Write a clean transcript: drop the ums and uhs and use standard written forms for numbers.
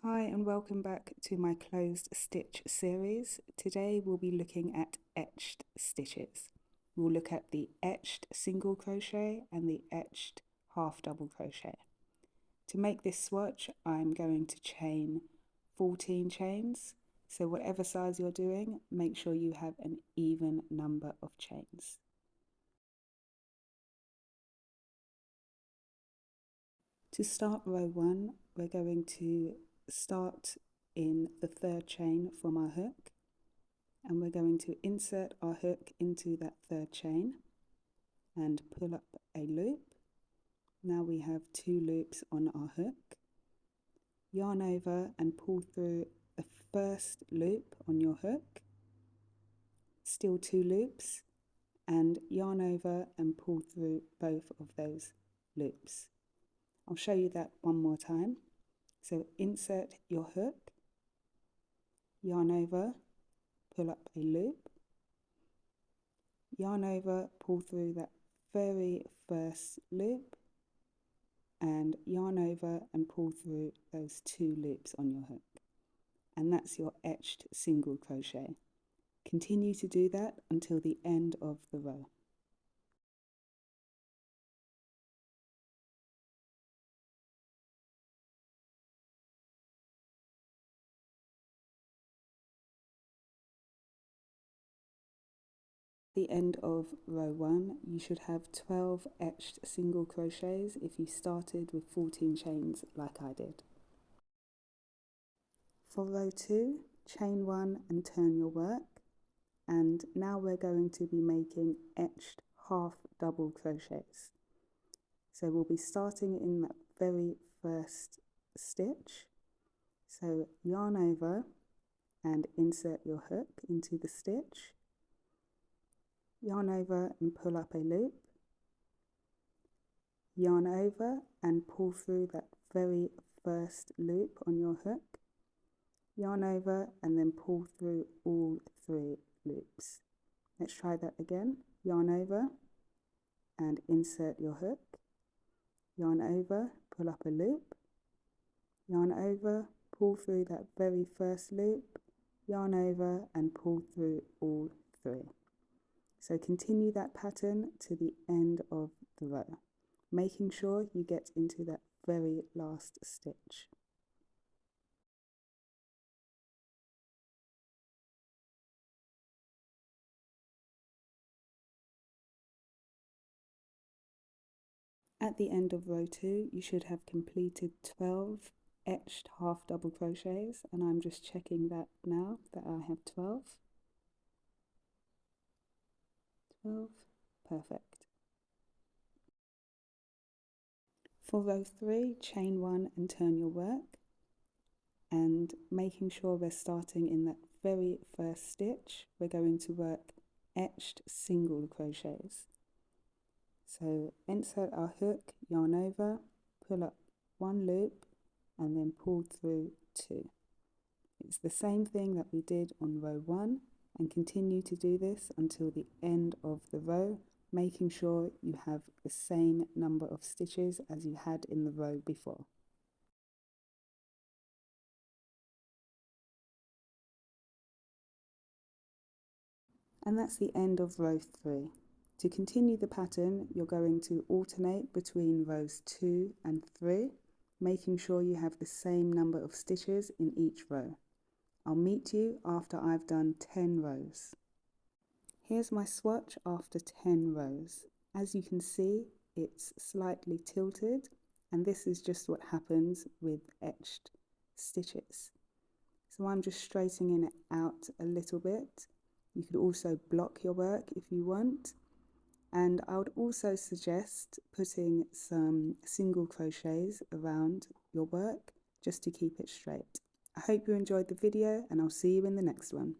Hi and welcome back to my closed stitch series. Today we'll be looking at etched stitches. We'll look at the etched single crochet and the etched half double crochet. To make this swatch, I'm going to chain 14 chains. So whatever size you're doing, make sure you have an even number of chains. To start row 1, we're going to start in the third chain from our hook, and we're going to insert our hook into that third chain and pull up a loop. Now we have 2 loops on our hook. Yarn over and pull through the first loop on your hook, still 2 loops, and yarn over and pull through both of those loops. I'll show you that one more time. So insert your hook, yarn over, pull up a loop, yarn over, pull through that very first loop, and yarn over and pull through those 2 loops on your hook. And that's your etched single crochet. Continue to do that until the end of the row. The end of row 1, you should have 12 etched single crochets if you started with 14 chains like I did. For row 2, chain 1 and turn your work, and now we're going to be making etched half double crochets. So we'll be starting in that very first stitch. So yarn over and insert your hook into the stitch. Yarn over and pull up a loop, yarn over and pull through that very first loop on your hook, yarn over and then pull through all 3 loops. Let's try that again. Yarn over and insert your hook, yarn over, pull up a loop, yarn over, pull through that very first loop, yarn over and pull through all 3. So continue that pattern to the end of the row, making sure you get into that very last stitch. At the end of row 2, you should have completed 12 etched half double crochets, and I'm just checking that now that I have 12. 12, perfect. For row 3, chain 1 and turn your work, and making sure we're starting in that very first stitch, we're going to work etched single crochets. So insert our hook, yarn over, pull up 1 loop and then pull through 2. It's the same thing that we did on row 1, and continue to do this until the end of the row, making sure you have the same number of stitches as you had in the row before. And that's the end of row 3. To continue the pattern, you're going to alternate between rows 2 and 3, making sure you have the same number of stitches in each row. I'll meet you after I've done 10 rows. Here's my swatch after 10 rows. As you can see, it's slightly tilted, and this is just what happens with etched stitches. So I'm just straightening it out a little bit. You could also block your work if you want. And I would also suggest putting some single crochets around your work just to keep it straight. I hope you enjoyed the video, and I'll see you in the next one.